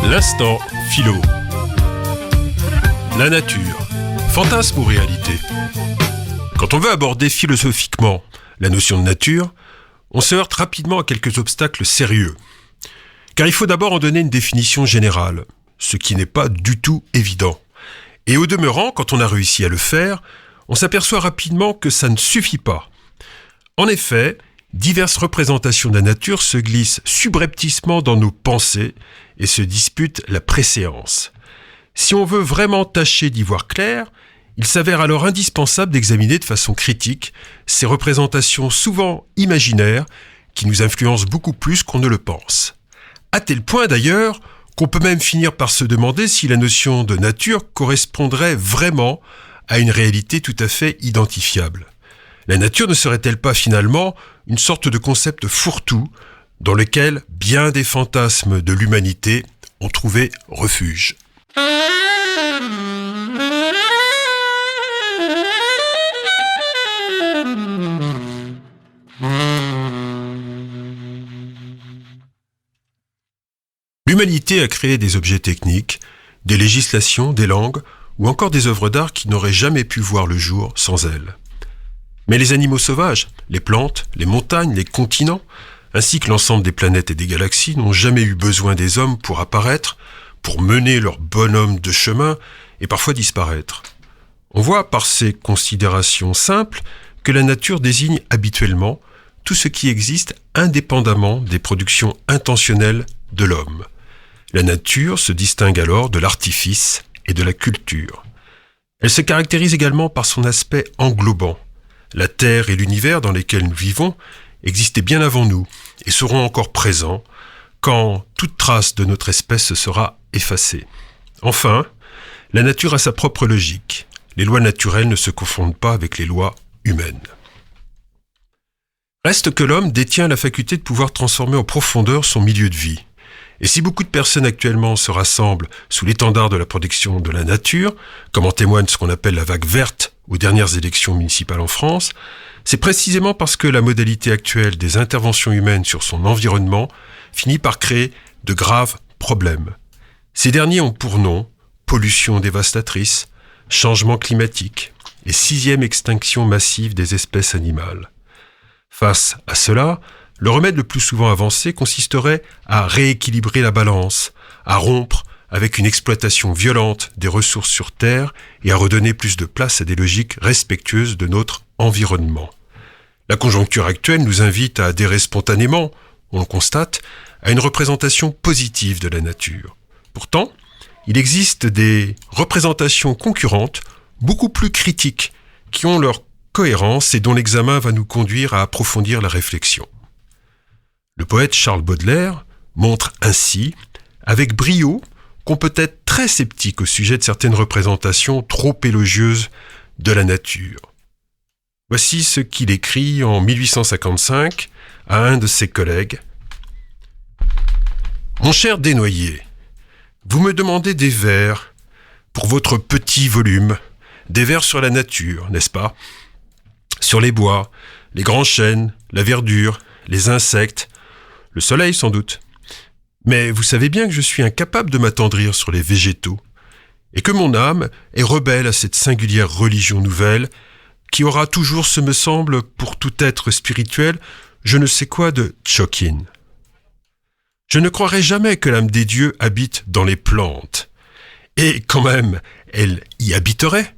L'instant philo. La nature, fantasme ou réalité? Quand on veut aborder philosophiquement la notion de nature, on se heurte rapidement à quelques obstacles sérieux. Car il faut d'abord en donner une définition générale, ce qui n'est pas du tout évident. Et au demeurant, quand on a réussi à le faire, on s'aperçoit rapidement que ça ne suffit pas. En effet, diverses représentations de la nature se glissent subrepticement dans nos pensées et se disputent la préséance. Si on veut vraiment tâcher d'y voir clair, il s'avère alors indispensable d'examiner de façon critique ces représentations souvent imaginaires qui nous influencent beaucoup plus qu'on ne le pense. À tel point d'ailleurs qu'on peut même finir par se demander si la notion de nature correspondrait vraiment à une réalité tout à fait identifiable. La nature ne serait-elle pas finalement une sorte de concept fourre-tout dans lequel bien des fantasmes de l'humanité ont trouvé refuge? L'humanité a créé des objets techniques, des législations, des langues ou encore des œuvres d'art qui n'auraient jamais pu voir le jour sans elles. Mais les animaux sauvages, les plantes, les montagnes, les continents, ainsi que l'ensemble des planètes et des galaxies n'ont jamais eu besoin des hommes pour apparaître, pour mener leur bonhomme de chemin et parfois disparaître. On voit par ces considérations simples que la nature désigne habituellement tout ce qui existe indépendamment des productions intentionnelles de l'homme. La nature se distingue alors de l'artifice et de la culture. Elle se caractérise également par son aspect englobant. La Terre et l'univers dans lesquels nous vivons existaient bien avant nous et seront encore présents quand toute trace de notre espèce sera effacée. Enfin, la nature a sa propre logique. Les lois naturelles ne se confondent pas avec les lois humaines. Reste que l'homme détient la faculté de pouvoir transformer en profondeur son milieu de vie. Et si beaucoup de personnes actuellement se rassemblent sous l'étendard de la protection de la nature, comme en témoigne ce qu'on appelle la vague verte aux dernières élections municipales en France, c'est précisément parce que la modalité actuelle des interventions humaines sur son environnement finit par créer de graves problèmes. Ces derniers ont pour nom pollution dévastatrice, changement climatique et 6e extinction massive des espèces animales. Face à cela, le remède le plus souvent avancé consisterait à rééquilibrer la balance, à rompre avec une exploitation violente des ressources sur Terre et à redonner plus de place à des logiques respectueuses de notre environnement. La conjoncture actuelle nous invite à adhérer spontanément, on le constate, à une représentation positive de la nature. Pourtant, il existe des représentations concurrentes, beaucoup plus critiques, qui ont leur cohérence et dont l'examen va nous conduire à approfondir la réflexion. Le poète Charles Baudelaire montre ainsi, avec brio, qu'on peut être très sceptique au sujet de certaines représentations trop élogieuses de la nature. Voici ce qu'il écrit en 1855 à un de ses collègues. « Mon cher Desnoyers, vous me demandez des vers pour votre petit volume, des vers sur la nature, n'est-ce pas? Sur les bois, les grands chênes, la verdure, les insectes, le soleil sans doute. Mais vous savez bien que je suis incapable de m'attendrir sur les végétaux, et que mon âme est rebelle à cette singulière religion nouvelle, qui aura toujours, ce me semble, pour tout être spirituel, je ne sais quoi de Tchokin. Je ne croirais jamais que l'âme des dieux habite dans les plantes. Et quand même, elle y habiterait,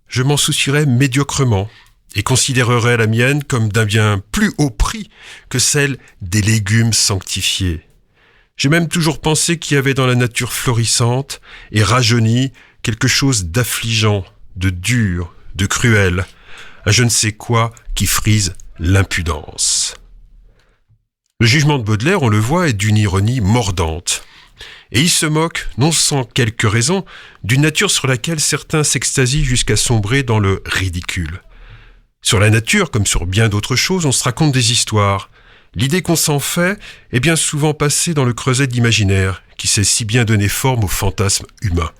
je m'en soucierais médiocrement, et considérerait la mienne comme d'un bien plus haut prix que celle des légumes sanctifiés. J'ai même toujours pensé qu'il y avait dans la nature florissante et rajeunie quelque chose d'affligeant, de dur, de cruel, un je ne sais quoi qui frise l'impudence. Le jugement de Baudelaire, on le voit, est d'une ironie mordante. Et il se moque, non sans quelques raisons, d'une nature sur laquelle certains s'extasient jusqu'à sombrer dans le ridicule. Sur la nature, comme sur bien d'autres choses, on se raconte des histoires. L'idée qu'on s'en fait est bien souvent passée dans le creuset de l'imaginaire, qui sait si bien donner forme au fantasme humain.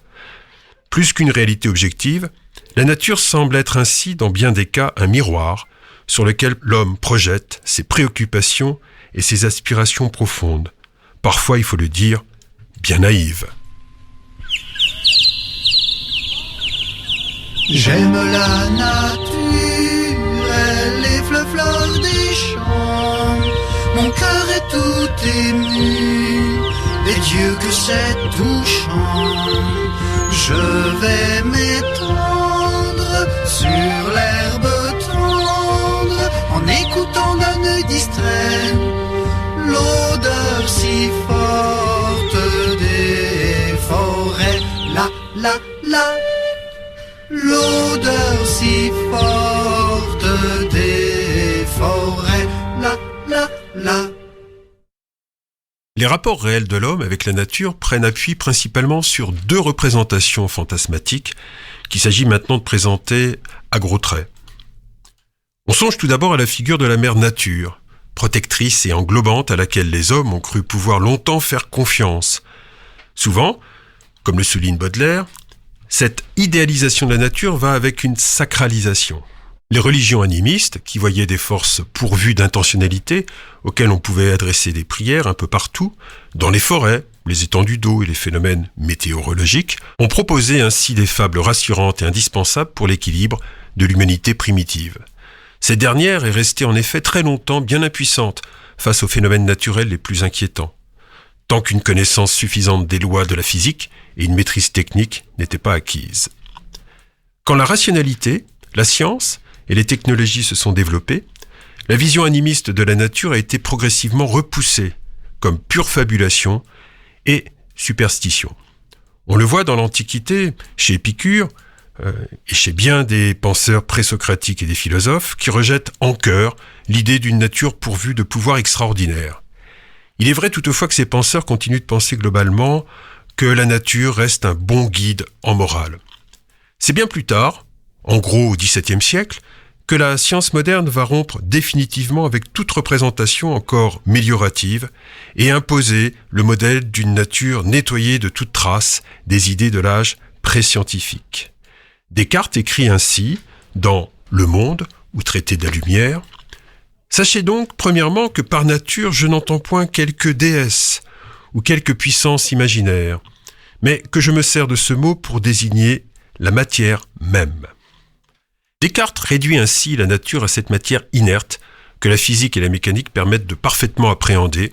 Plus qu'une réalité objective, la nature semble être ainsi, dans bien des cas, un miroir sur lequel l'homme projette ses préoccupations et ses aspirations profondes. Parfois, il faut le dire, bien naïve. J'aime la nature, elle est fleurs des champs. Mon cœur est tout ému, et Dieu que c'est touchant. Je vais m'étendre sur l'herbe tendre, en écoutant d'un œil distrait l'odeur si forte des forêts. La, l'odeur si forte des forêts. La. Les rapports réels de l'homme avec la nature prennent appui principalement sur deux représentations fantasmatiques qu'il s'agit maintenant de présenter à gros traits. On songe tout d'abord à la figure de la mère nature, protectrice et englobante à laquelle les hommes ont cru pouvoir longtemps faire confiance. Souvent, comme le souligne Baudelaire, cette idéalisation de la nature va avec une sacralisation. Les religions animistes, qui voyaient des forces pourvues d'intentionnalité, auxquelles on pouvait adresser des prières un peu partout, dans les forêts, les étendues d'eau et les phénomènes météorologiques, ont proposé ainsi des fables rassurantes et indispensables pour l'équilibre de l'humanité primitive. Cette dernière est restée en effet très longtemps bien impuissante face aux phénomènes naturels les plus inquiétants, tant qu'une connaissance suffisante des lois de la physique et une maîtrise technique n'étaient pas acquises. Quand la rationalité, la science et les technologies se sont développées, la vision animiste de la nature a été progressivement repoussée comme pure fabulation et superstition. On le voit dans l'Antiquité, chez Épicure, et chez bien des penseurs présocratiques et des philosophes qui rejettent en chœur l'idée d'une nature pourvue de pouvoirs extraordinaires. Il est vrai toutefois que ces penseurs continuent de penser globalement que la nature reste un bon guide en morale. C'est bien plus tard, en gros au XVIIe siècle, que la science moderne va rompre définitivement avec toute représentation encore méliorative et imposer le modèle d'une nature nettoyée de toute trace des idées de l'âge pré-scientifique. Descartes écrit ainsi dans Le Monde, ou Traité de la Lumière, « Sachez donc, premièrement, que par nature, je n'entends point quelque déesse ou quelque puissance imaginaire, mais que je me sers de ce mot pour désigner la matière même. » Descartes réduit ainsi la nature à cette matière inerte que la physique et la mécanique permettent de parfaitement appréhender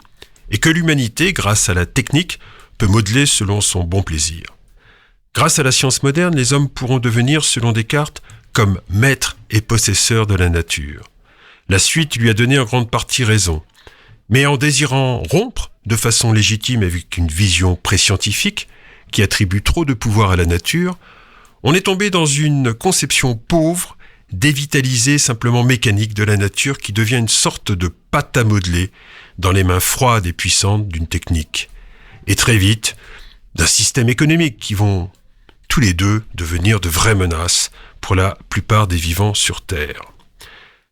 et que l'humanité, grâce à la technique, peut modeler selon son bon plaisir. Grâce à la science moderne, les hommes pourront devenir, selon Descartes, comme maîtres et possesseurs de la nature. La suite lui a donné en grande partie raison. Mais en désirant rompre de façon légitime avec une vision pré-scientifique qui attribue trop de pouvoir à la nature, on est tombé dans une conception pauvre, dévitalisée, simplement mécanique de la nature qui devient une sorte de pâte à modeler dans les mains froides et puissantes d'une technique. Et très vite, d'un système économique qui vont tous les deux devenir de vraies menaces pour la plupart des vivants sur Terre.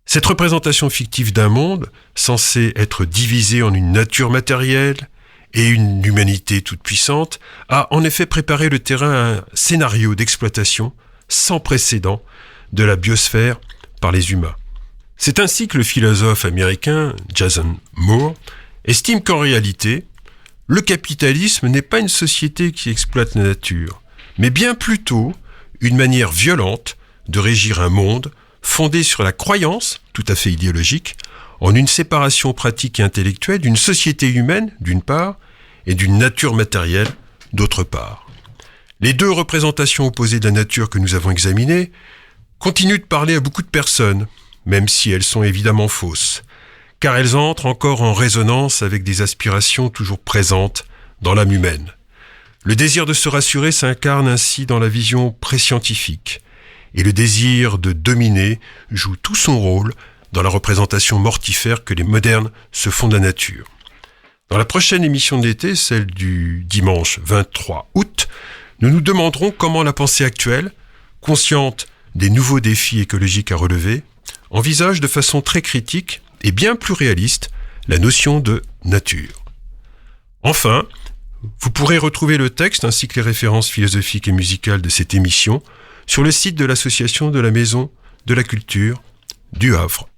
Cette représentation fictive d'un monde, censé être divisé en une nature matérielle et une humanité toute puissante, a en effet préparé le terrain à un scénario d'exploitation sans précédent de la biosphère par les humains. C'est ainsi que le philosophe américain Jason Moore estime qu'en réalité, le capitalisme n'est pas une société qui exploite la nature, mais bien plutôt une manière violente de régir un monde fondé sur la croyance, tout à fait idéologique, en une séparation pratique et intellectuelle d'une société humaine, d'une part, et d'une nature matérielle, d'autre part. Les deux représentations opposées de la nature que nous avons examinées continuent de parler à beaucoup de personnes, même si elles sont évidemment fausses, car elles entrent encore en résonance avec des aspirations toujours présentes dans l'âme humaine. Le désir de se rassurer s'incarne ainsi dans la vision pré-scientifique, et le désir de dominer joue tout son rôle dans la représentation mortifère que les modernes se font de la nature. Dans la prochaine émission de l'été, celle du dimanche 23 août, nous nous demanderons comment la pensée actuelle, consciente des nouveaux défis écologiques à relever, envisage de façon très critique et bien plus réaliste la notion de nature. Enfin, vous pourrez retrouver le texte ainsi que les références philosophiques et musicales de cette émission sur le site de l'Association de la Maison de la Culture du Havre.